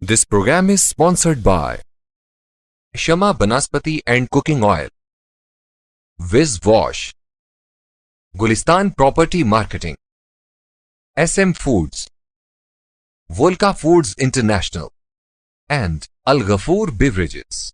This program is sponsored by Shama Banaspati and Cooking Oil, Viz Wash, Gulistan Property Marketing, SM Foods, Volca Foods International, and Al Ghafoor Beverages.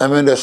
MNS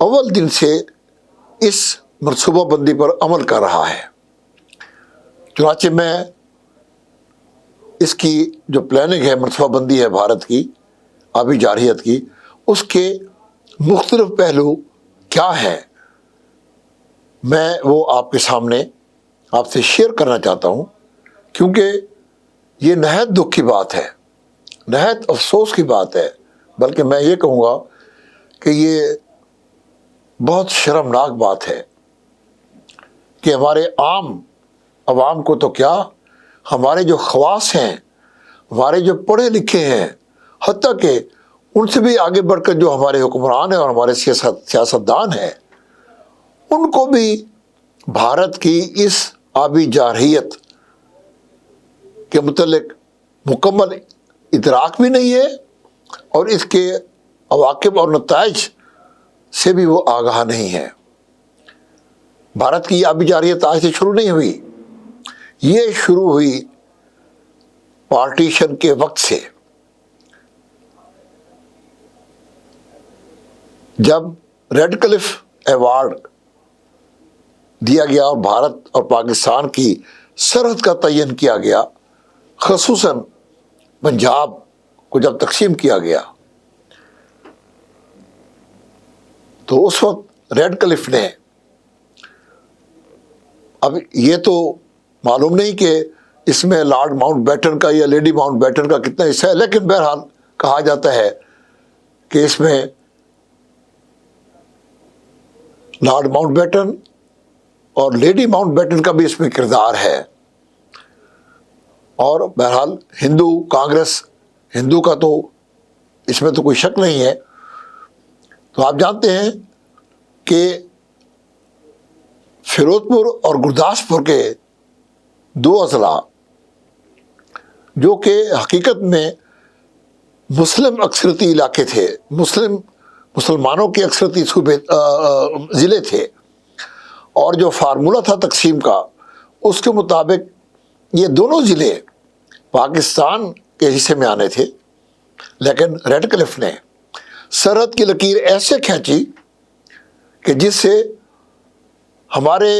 اول دن سے اس منصوبہ بندی پر عمل کر رہا ہے. چنانچہ میں اس کی جو پلاننگ ہے، منصوبہ بندی ہے بھارت کی آبی جارحیت کی، اس کے مختلف پہلو کیا ہیں، میں وہ آپ کے سامنے آپ سے شیئر کرنا چاہتا ہوں، کیونکہ یہ نہایت دکھ کی بات ہے، نہایت افسوس کی بات ہے، بلکہ میں یہ کہوں گا کہ یہ بہت شرمناک بات ہے کہ ہمارے عام عوام کو تو کیا، ہمارے جو خواص ہیں، ہمارے جو پڑھے لکھے ہیں، حتیٰ کہ ان سے بھی آگے بڑھ کر جو ہمارے حکمران ہیں اور ہمارے سیاستدان ہیں، ان کو بھی بھارت کی اس آبی جارحیت کے متعلق مکمل ادراک بھی نہیں ہے، اور اس کے عواقب اور نتائج سے بھی وہ آگاہ نہیں ہے. بھارت کی آبی جارحیت آج سے شروع نہیں ہوئی، یہ شروع ہوئی پارٹیشن کے وقت سے، جب ریڈ کلف ایوارڈ دیا گیا اور بھارت اور پاکستان کی سرحد کا تعین کیا گیا، خصوصاً پنجاب کو جب تقسیم کیا گیا، تو اس وقت ریڈ کلف نے، اب یہ تو معلوم نہیں کہ اس میں لارڈ ماؤنٹ بیٹن کا یا لیڈی ماؤنٹ بیٹن کا کتنا حصہ ہے، لیکن بہرحال کہا جاتا ہے کہ اس میں لارڈ ماؤنٹ بیٹن اور لیڈی ماؤنٹ بیٹن کا بھی اس میں کردار ہے. اور بہرحال ہندو کانگریس، ہندو کا تو اس میں تو کوئی شک نہیں ہے. تو آپ جانتے ہیں کہ فیروز پور اور گرداسپور کے دو اضلاع جو کہ حقیقت میں مسلم اکثرتی علاقے تھے، مسلمانوں کے اکثرتی صوبے ضلع تھے، اور جو فارمولہ تھا تقسیم کا، اس کے مطابق یہ دونوں ضلع پاکستان کے حصے میں آنے تھے، لیکن ریڈ کلف نے سرحد کی لکیر ایسے کھینچی کہ جس سے ہمارے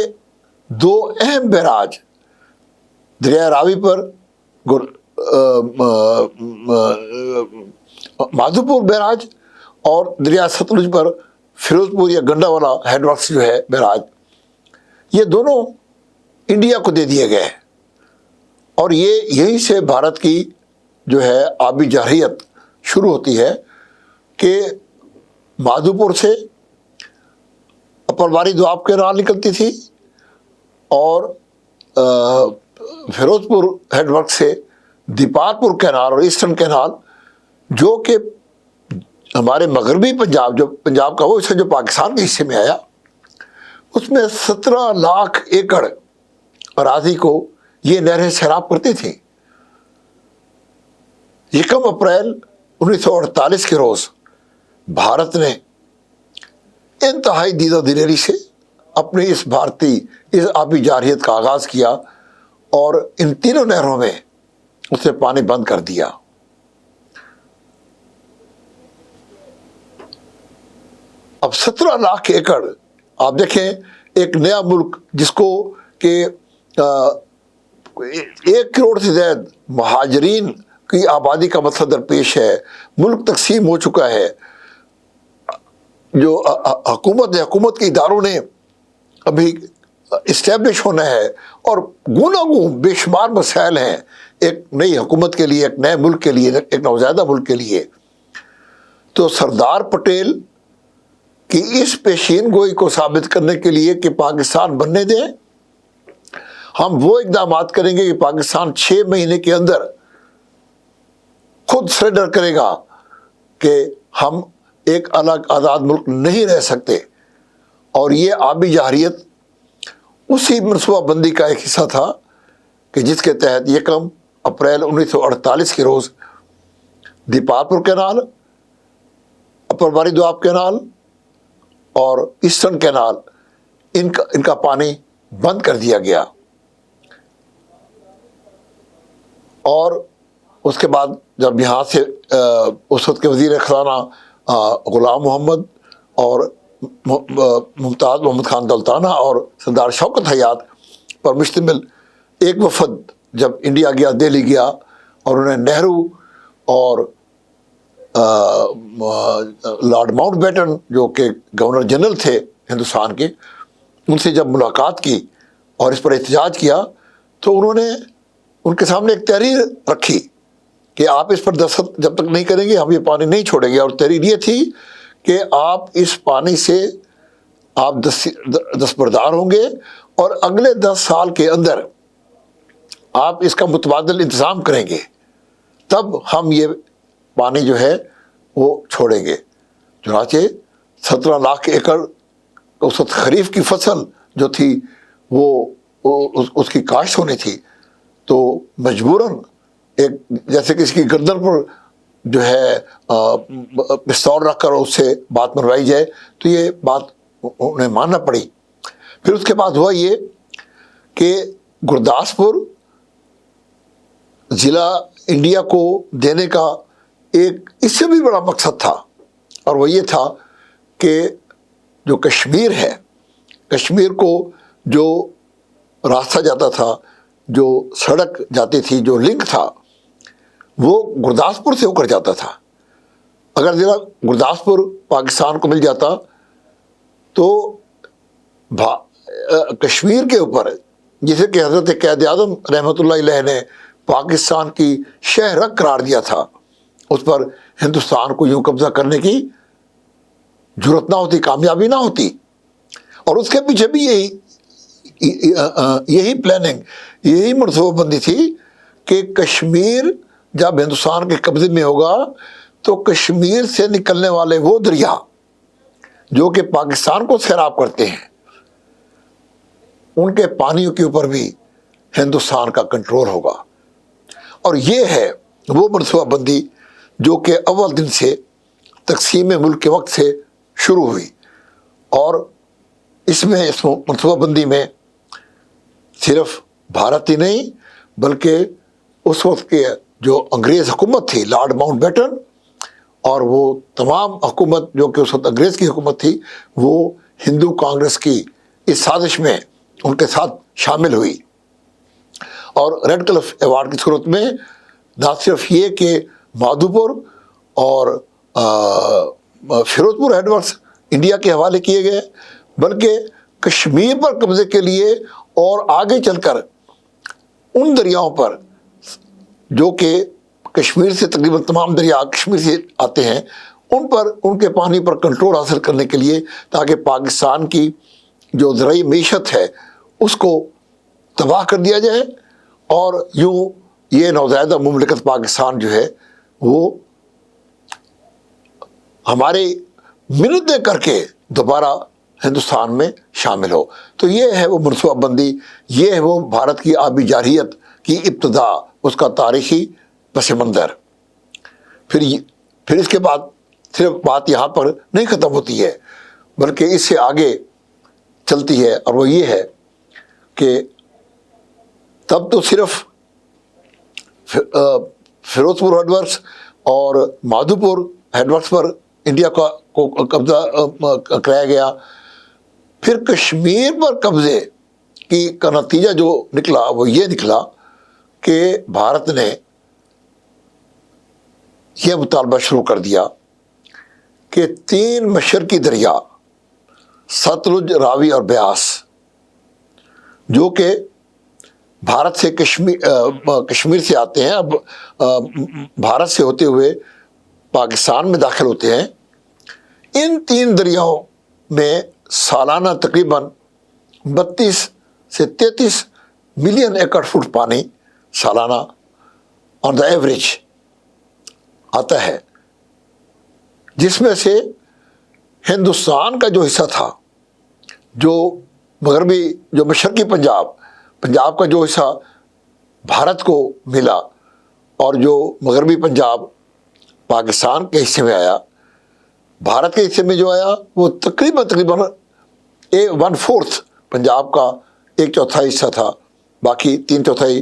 دو اہم بیراج دریائے راوی پر مادھوپور بیراج اور دریا ستلج پر فیروز پور یا گنڈا والا ہیڈ ورکس جو ہے بیراج، یہ دونوں انڈیا کو دے دیے گئے. اور یہیں سے بھارت کی جو ہے آبی جارحیت شروع ہوتی ہے کہ مادھوپور سے اپرواری دواب کینال نکلتی تھی، اور فیروز پور ہیڈ ورک سے دیپال پور کینال اور ایسٹرن کینال، جو کہ ہمارے مغربی پنجاب، جو پنجاب کا وہ حصہ جو پاکستان کے حصے میں آیا، اس میں 17 لاکھ ایکڑ اراضی کو یہ نہریں سیراب کرتی تھیں. 1 اپریل 1948 کے روز بھارت نے انتہائی دیدہ دلیری سے اپنی اس آبی جارحیت کا آغاز کیا، اور ان تینوں نہروں میں اس نے پانی بند کر دیا. اب 17 لاکھ ایکڑ، آپ دیکھیں ایک نیا ملک جس کو کہ 1 کروڑ سے زائد مہاجرین کی آبادی کا مسئلہ درپیش ہے، ملک تقسیم ہو چکا ہے، جو حکومت کے اداروں نے ابھی اسٹیبلش ہونا ہے، اور گوناگون بے شمار مسائل ہیں ایک نئی حکومت کے لیے، ایک نئے ملک کے لیے، ایک نوزائیدہ ملک کے لیے. تو سردار پٹیل کی اس پیشین گوئی کو ثابت کرنے کے لیے کہ پاکستان بننے دیں، ہم وہ اقدامات کریں گے کہ پاکستان 6 مہینے کے اندر خود سرنڈر کرے گا کہ ہم ایک الگ آزاد ملک نہیں رہ سکتے. اور یہ آبی جارحیت اسی منصوبہ بندی کا ایک حصہ تھا کہ جس کے تحت 1 اپریل 1948 کے روز دیپال پور کینال، اپرواری دواب کینال اور ایسٹرن کینال، ان کا پانی بند کر دیا گیا. اور اس کے بعد جب یہاں سے اس وقت کے وزیر خزانہ غلام محمد اور ممتاز محمد خان دولتانہ اور سردار شوکت حیات پر مشتمل ایک وفد جب انڈیا گیا، دہلی گیا، اور انہیں نہرو اور لارڈ ماؤنٹ بیٹن جو کہ گورنر جنرل تھے ہندوستان کے، ان سے جب ملاقات کی اور اس پر احتجاج کیا تو انہوں نے ان کے سامنے ایک تحریر رکھی کہ آپ اس پر دستخط جب تک نہیں کریں گے ہم یہ پانی نہیں چھوڑیں گے. اور تحریر یہ تھی کہ آپ اس پانی سے آپ دستبردار ہوں گے اور اگلے 10 سال کے اندر آپ اس کا متبادل انتظام کریں گے، تب ہم یہ پانی جو ہے وہ چھوڑیں گے. چنانچہ 17 لاکھ ایکڑ اس وقت خریف کی فصل جو تھی وہ اس کی کاشت ہونی تھی، تو مجبوراً ایک جیسے کہ اس کی گردن پر جو ہے پستول رکھ کر اس سے بات منوائی جائے، تو یہ بات انہیں ماننا پڑی. پھر اس کے بعد ہوا یہ کہ گرداسپور ضلع انڈیا کو دینے کا ایک اس سے بھی بڑا مقصد تھا، اور وہ یہ تھا کہ جو کشمیر ہے، کشمیر کو جو راستہ جاتا تھا، جو سڑک جاتی تھی، جو لنک تھا، وہ گرداسپور سے ہو کر جاتا تھا. اگر ضلع گرداسپور پاکستان کو مل جاتا تو کشمیر کے اوپر، جسے کہ حضرت قائد اعظم رحمۃ اللہ علیہ نے پاکستان کی شہرک قرار دیا تھا، اس پر ہندوستان کو یوں قبضہ کرنے کی جرت نہ ہوتی، کامیابی نہ ہوتی. اور اس کے پیچھے بھی یہی پلاننگ، یہی منصوبہ بندی تھی کہ کشمیر جب ہندوستان کے قبضے میں ہوگا تو کشمیر سے نکلنے والے وہ دریا جو کہ پاکستان کو سیراب کرتے ہیں، ان کے پانیوں کے اوپر بھی ہندوستان کا کنٹرول ہوگا. اور یہ ہے وہ منصوبہ بندی جو کہ اول دن سے تقسیم ملک کے وقت سے شروع ہوئی. اور اس منصوبہ بندی میں صرف بھارت ہی نہیں بلکہ اس وقت کے جو انگریز حکومت تھی، لارڈ ماؤنٹ بیٹن، اور وہ تمام حکومت جو کہ اس وقت انگریز کی حکومت تھی، وہ ہندو کانگریس کی اس سازش میں ان کے ساتھ شامل ہوئی. اور ریڈ کلف ایوارڈ کی صورت میں نہ صرف یہ کہ مادھوپور اور فیروز پور ہیڈ ورکس انڈیا کے حوالے کیے گئے، بلکہ کشمیر پر قبضے کے لیے اور آگے چل کر ان دریاؤں پر جو کہ کشمیر سے تقریباً تمام دریا کشمیر سے آتے ہیں، ان پر، ان کے پانی پر کنٹرول حاصل کرنے کے لیے، تاکہ پاکستان کی جو زرعی معیشت ہے اس کو تباہ کر دیا جائے، اور یوں یہ نوزائیدہ مملکت پاکستان جو ہے وہ ہمارے منتیں کر کے دوبارہ ہندوستان میں شامل ہو. تو یہ ہے وہ منصوبہ بندی، یہ ہے وہ بھارت کی آبی جارحیت کی ابتدا، اس کا تاریخی پس منظر. پھر اس کے بعد صرف بات یہاں پر نہیں ختم ہوتی ہے بلکہ اس سے آگے چلتی ہے، اور وہ یہ ہے کہ تب تو صرف فیروز پور ہیڈ ورکس اور مادھوپور ہیڈ ورکس پر انڈیا کو قبضہ کرایا گیا. پھر کشمیر پر قبضے کا نتیجہ جو نکلا وہ یہ نکلا کہ بھارت نے یہ مطالبہ شروع کر دیا کہ 3 مشرقی دریا، ستلج، راوی اور بیاس، جو کہ بھارت سے کشمیر سے آتے ہیں، اب بھارت سے ہوتے ہوئے پاکستان میں داخل ہوتے ہیں، ان 3 دریاؤں میں سالانہ تقریباً 32 سے 33 ملین ایکڑ فٹ پانی سالانہ آن دا ایوریج آتا ہے، جس میں سے ہندوستان کا جو حصہ تھا، جو مشرقی پنجاب کا جو حصہ بھارت کو ملا، اور جو مغربی پنجاب پاکستان کے حصے میں آیا، بھارت کے حصے میں جو آیا وہ تقریباً 1/4 پنجاب کا 1/4 حصہ تھا، باقی 3/4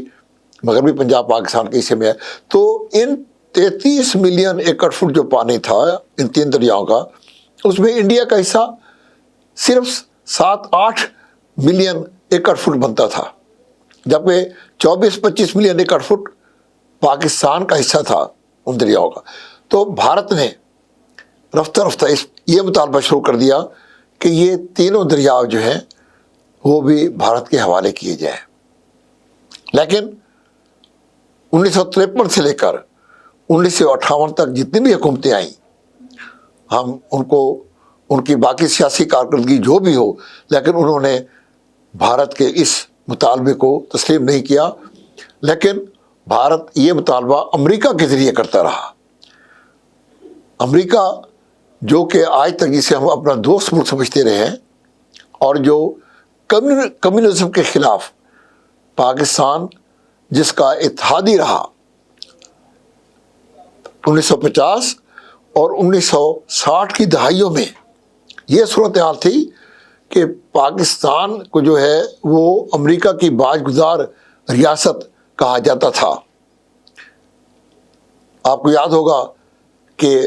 مغربی پنجاب پاکستان کے حصے میں ہے. تو ان 33 ملین ایکڑ فٹ جو پانی تھا ان 3 دریاؤں کا، اس میں انڈیا کا حصہ صرف 7-8 ملین ایکڑ فٹ بنتا تھا، جبکہ 24-25 ملین ایکڑ فٹ پاکستان کا حصہ تھا ان دریاؤں کا۔ تو بھارت نے رفتہ رفتہ یہ مطالبہ شروع کر دیا کہ یہ تینوں دریاؤ جو ہیں وہ بھی بھارت کے حوالے کیے جائیں۔ لیکن 1953 سے لے کر 1958 تک جتنی بھی حکومتیں آئیں، ہم ان کی باقی سیاسی کارکردگی جو بھی ہو، لیکن انہوں نے بھارت کے اس مطالبے کو تسلیم نہیں کیا۔ لیکن بھارت یہ مطالبہ امریکہ کے ذریعے کرتا رہا۔ امریکہ جو کہ آج تک جسے ہم اپنا دوست ملک سمجھتے رہے ہیں، اور جو کمیونزم کے خلاف پاکستان جس کا اتحادی رہا 1950 اور 1960 کی دہائیوں میں، یہ صورتحال تھی کہ پاکستان کو جو ہے وہ امریکہ کی باج گزار ریاست کہا جاتا تھا۔ آپ کو یاد ہوگا کہ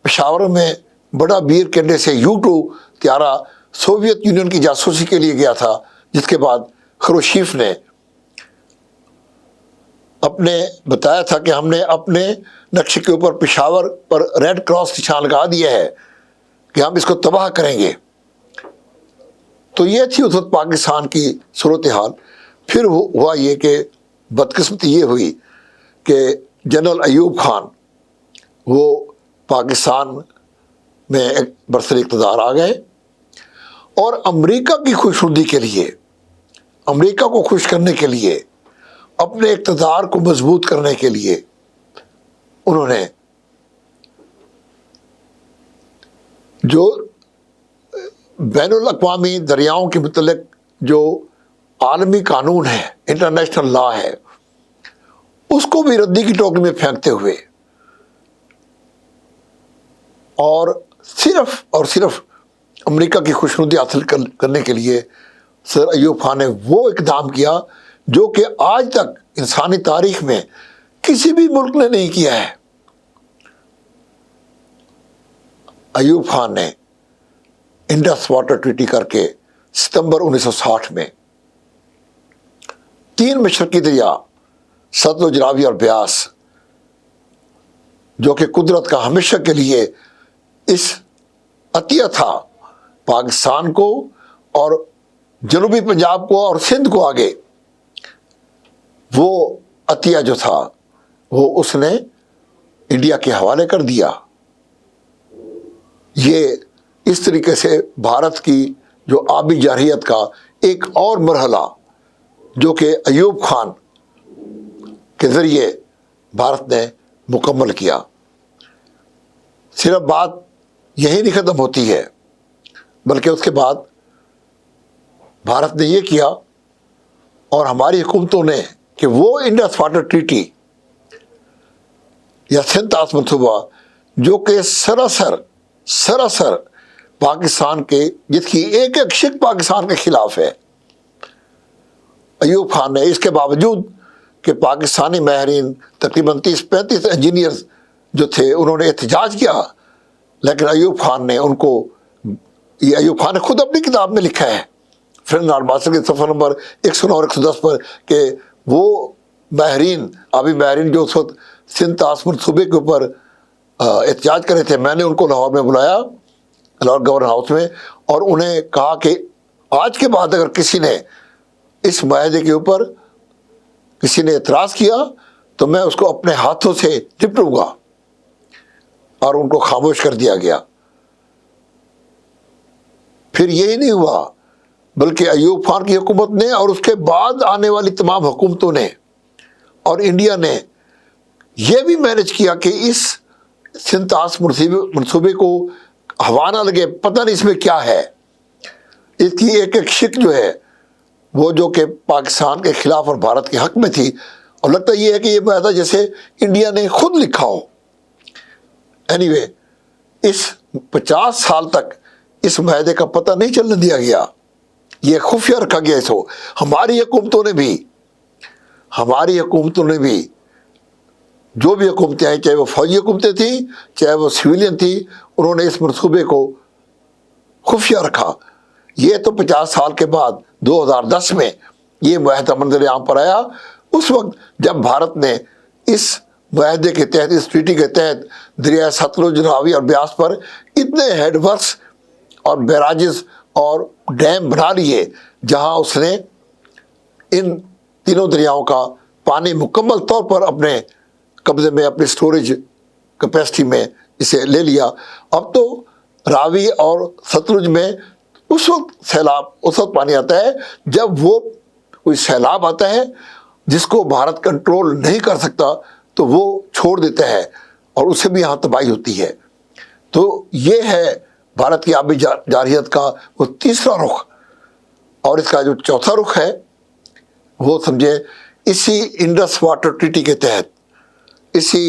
پشاور میں بڑا بیر کنڈے سے U-2 طیارہ سوویت یونین کی جاسوسی کے لیے گیا تھا، جس کے بعد خروشیف نے بتایا تھا کہ ہم نے اپنے نقشے کے اوپر پشاور پر ریڈ کراس نشان لگا دیا ہے کہ ہم اس کو تباہ کریں گے۔ تو یہ تھی اس وقت پاکستان کی صورتحال۔ پھر ہوا یہ کہ بدقسمتی یہ ہوئی کہ جنرل ایوب خان وہ پاکستان میں برسر اقتدار آ گئے، اور امریکہ کی خوشنودی کے لیے، امریکہ کو خوش کرنے کے لیے، اپنے اقتدار کو مضبوط کرنے کے لیے انہوں نے جو بین الاقوامی دریاؤں کے متعلق جو عالمی قانون ہے، انٹرنیشنل لا ہے، اس کو بھی ردی کی ٹوکری میں پھینکتے ہوئے اور صرف امریکہ کی خوشنودی حاصل کرنے کے لیے سر ایوب خان نے وہ اقدام کیا جو کہ آج تک انسانی تاریخ میں کسی بھی ملک نے نہیں کیا ہے۔ ایوب خان نے انڈس واٹر ٹریٹی کر کے ستمبر 1960 میں 3 مشرقی دریا ستلج، راوی اور بیاس، جو کہ قدرت کا ہمیشہ کے لیے اس عطیہ تھا پاکستان کو اور جنوبی پنجاب کو اور سندھ کو، آگے وہ عطیہ جو تھا وہ اس نے انڈیا کے حوالے کر دیا۔ یہ اس طریقے سے بھارت کی جو آبی جارحیت کا ایک اور مرحلہ جو کہ ایوب خان کے ذریعے بھارت نے مکمل کیا۔ صرف بات یہی نہیں ختم ہوتی ہے، بلکہ اس کے بعد بھارت نے یہ کیا اور ہماری حکومتوں نے کہ وہ انڈس واٹر ٹریٹی یا سندھ طاس منصوبہ جو کہ سراسر پاکستان کے، جس کی ایک ایک شق پاکستان کے خلاف ہے، ایوب خان نے اس کے باوجود کہ پاکستانی ماہرین تقریباً 30-35 انجینئرز جو تھے انہوں نے احتجاج کیا، لیکن ایوب خان نے ایوب خان نے خود اپنی کتاب میں لکھا ہے فرینڈ ناٹ ماسٹر کے صفحہ نمبر 109 اور 110 پر کہ وہ آبی ماہرین جو اس وقت سندھ طاس منصوبے کے اوپر احتجاج کر رہے تھے، میں نے ان کو لاہور میں بلایا، لاہور گورنر ہاؤس میں، اور انہیں کہا کہ آج کے بعد اگر کسی نے اس معاہدے کے اوپر کسی نے اعتراض کیا تو میں اس کو اپنے ہاتھوں سے نپٹوں گا، اور ان کو خاموش کر دیا گیا۔ پھر یہی نہیں ہوا، بلکہ ایوب خان کی حکومت نے اور اس کے بعد آنے والی تمام حکومتوں نے اور انڈیا نے یہ بھی مینج کیا کہ اس سندھ طاس منصوبے کو ہوا نہ لگے، پتہ نہیں اس میں کیا ہے۔ اس کی ایک ایک شق جو ہے وہ جو کہ پاکستان کے خلاف اور بھارت کے حق میں تھی، اور لگتا یہ ہے کہ یہ معاہدہ جیسے انڈیا نے خود لکھا ہو۔ اینی وے، اس 50 سال تک اس معاہدے کا پتہ نہیں چلنے دیا گیا، یہ خفیہ رکھا گیا۔ اس کو ہماری حکومتوں نے بھی جو بھی حکومتیں آئیں، چاہے وہ فوجی حکومتیں تھیں چاہے وہ سویلین تھی، انہوں نے اس منصوبے کو خفیہ رکھا۔ یہ تو 50 سال کے بعد 2010 میں یہ معاہدہ منظر عام پر آیا. اس وقت جب بھارت نے اس معاہدے کے تحت، اس ٹریٹی کے تحت دریائے ستلج، راوی اور بیاس پر اتنے ہیڈ ورکس اور بیراجز اور ڈیم بنا لیے جہاں اس نے ان تینوں دریاؤں کا پانی مکمل طور پر اپنے قبضے میں، اپنی سٹوریج کیپیسٹی میں اسے لے لیا. اب تو راوی اور ستلج میں اس وقت پانی آتا ہے جب وہ کوئی سیلاب آتا ہے جس کو بھارت کنٹرول نہیں کر سکتا تو وہ چھوڑ دیتا ہے اور اس سے بھی یہاں تباہی ہوتی ہے. تو یہ ہے بھارت کی آبی جارحیت کا وہ تیسرا رخ. اور اس کا جو چوتھا رخ ہے وہ سمجھے اسی انڈس واٹر ٹریٹی کے تحت، اسی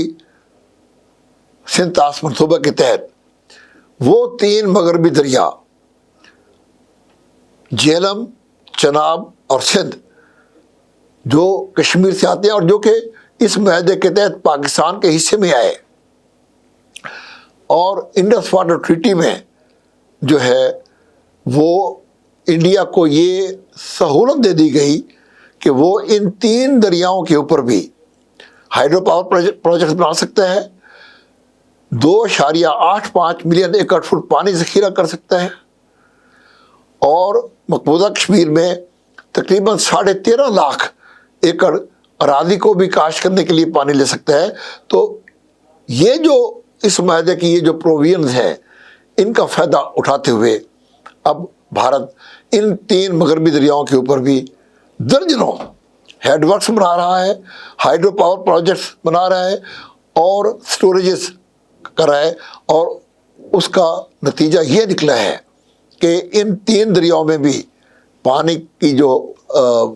سندھ طاس منصوبہ کے تحت وہ 3 مغربی دریا جہلم، چناب اور سندھ جو کشمیر سے آتے ہیں اور جو کہ اس معاہدے کے تحت پاکستان کے حصے میں آئے، اور انڈس واٹر ٹریٹی میں جو ہے وہ انڈیا کو یہ سہولت دے دی گئی کہ وہ ان 3 دریاؤں کے اوپر بھی ہائیڈرو پاور پروجیکٹ بنا سکتا ہے، 2.85 ملین ایکڑ فٹ پانی ذخیرہ کر سکتا ہے، اور مقبوضہ کشمیر میں تقریباً 13.5 لاکھ ایکڑ اراضی کو بھی کاشت کرنے کے لیے پانی لے سکتا ہے. تو یہ جو اس معاہدے کی یہ جو پروویژنز ہیں ان کا فائدہ اٹھاتے ہوئے اب بھارت ان 3 مغربی دریاؤں کے اوپر بھی درجنوں ہیڈ ورکس بنا رہا ہے، ہائیڈرو پاور پروجیکٹس بنا رہا ہے اور سٹوریجز کر رہا ہے. اور اس کا نتیجہ یہ نکلا ہے کہ ان 3 دریاؤں میں بھی پانی کی جو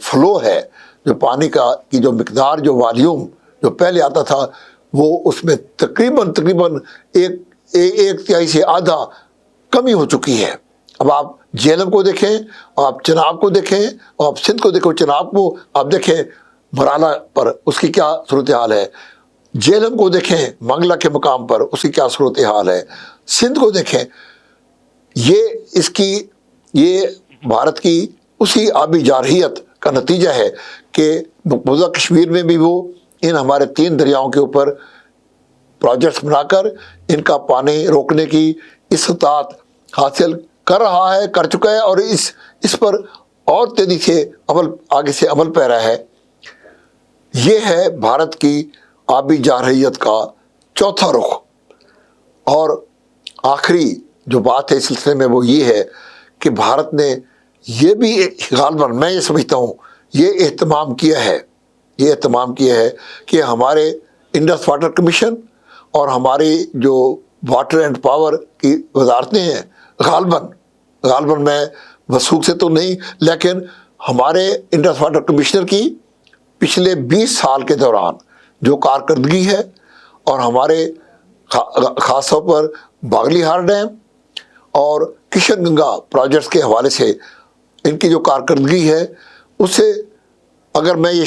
فلو ہے، جو پانی کی جو مقدار، جو والیوم جو پہلے آتا تھا وہ اس میں تقریباً ایک تہائی سے آدھا کمی ہو چکی ہے. اب آپ جہلم کو دیکھیں، آپ چناب کو دیکھیں، آپ سندھ کو دیکھو. چناب کو آپ دیکھیں مرالہ پر اس کی کیا صورتحال ہے، جہلم کو دیکھیں منگلہ کے مقام پر اس کی کیا صورتحال ہے، سندھ کو دیکھیں. یہ بھارت کی اسی آبی جارحیت کا نتیجہ ہے کہ مقبوضہ کشمیر میں بھی وہ ان ہمارے 3 دریاؤں کے اوپر پروجیکٹس بنا کر ان کا پانی روکنے کی استطاعت حاصل کر رہا ہے، کر چکا ہے، اور اس پر اور تیزی سے آگے سے عمل پہ رہا ہے. یہ ہے بھارت کی آبی جارحیت کا چوتھا رخ. اور آخری جو بات ہے اس سلسلے میں وہ یہ ہے کہ بھارت نے یہ بھی غالباً میں یہ سمجھتا ہوں یہ اہتمام کیا ہے کہ ہمارے انڈس واٹر کمیشن اور ہماری جو واٹر اینڈ پاور کی وزارتیں ہیں، غالباً میں وثوق سے تو نہیں، لیکن ہمارے انڈس واٹر کمشنر کی پچھلے 20 سال کے دوران جو کارکردگی ہے، اور ہمارے خاص طور پر باگلی ہار ڈیم اور کشن گنگا پروجیکٹس کے حوالے سے ان کی جو کارکردگی ہے، اس سے اگر میں یہ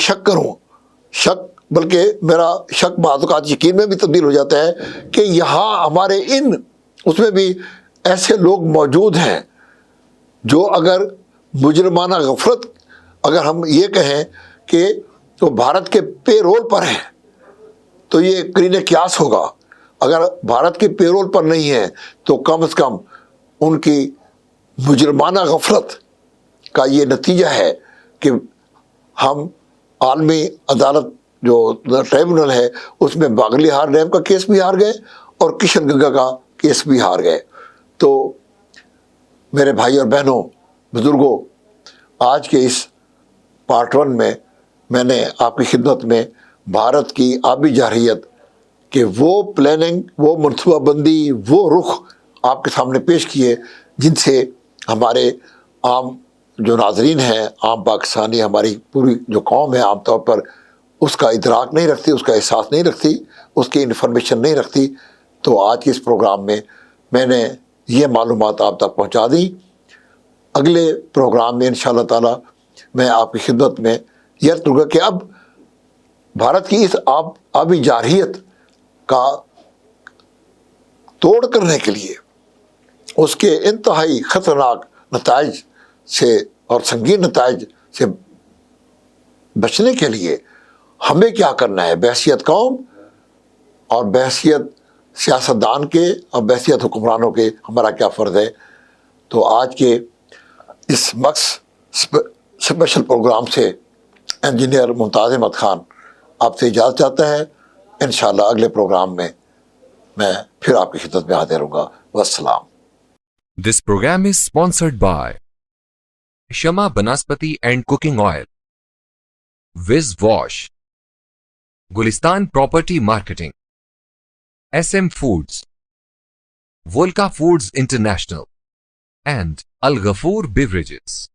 بلکہ میرا شک بعض اوقات یقین میں بھی تبدیل ہو جاتا ہے کہ یہاں ہمارے اس میں بھی ایسے لوگ موجود ہیں جو اگر مجرمانہ غفلت، اگر ہم یہ کہیں کہ وہ بھارت کے پے رول پر ہیں تو یہ قرین قیاس ہوگا. اگر بھارت کے پے رول پر نہیں ہے تو کم از کم ان کی مجرمانہ غفلت کا یہ نتیجہ ہے کہ ہم عالمی عدالت جو ٹریبونل ہے اس میں باگلی ہار ڈیم کا کیس بھی ہار گئے اور کشن گنگا کا کیس بھی ہار گئے. تو میرے بھائی اور بہنوں، بزرگوں، آج کے اس پارٹ 1 میں میں نے آپ کی خدمت میں بھارت کی آبی جارحیت کہ وہ پلاننگ، وہ منصوبہ بندی، وہ رخ آپ کے سامنے پیش کیے جن سے ہمارے عام جو ناظرین ہیں، عام پاکستانی، ہماری پوری جو قوم ہے عام طور پر اس کا ادراک نہیں رکھتی، اس کا احساس نہیں رکھتی، اس کی انفارمیشن نہیں رکھتی. تو آج کے اس پروگرام میں میں نے یہ معلومات آپ تک پہنچا دی. اگلے پروگرام میں انشاءاللہ تعالی میں آپ کی خدمت میں یہ رکھوں گا کہ اب بھارت کی اس آبی جارحیت کا توڑ کرنے کے لیے، اس کے انتہائی خطرناک نتائج سے اور سنگین نتائج سے بچنے کے لیے ہمیں کیا کرنا ہے، بحیثیت قوم اور بحیثیت سیاستدان کے اور بحیثیت حکمرانوں کے ہمارا کیا فرض ہے. تو آج کے اس مکس اسپیشل پروگرام سے انجینئر ممتاز احمد خان آپ سے اجازت چاہتا ہے. انشاءاللہ اگلے پروگرام میں پھر آپ کی خدمت میں حاضر ہوں گا. والسلام. This program is sponsored by Shama Banaspati and Cooking Oil, Viz Wash, Gulistan Property Marketing, SM Foods, Volca Foods International, and Al Ghafoor Beverages.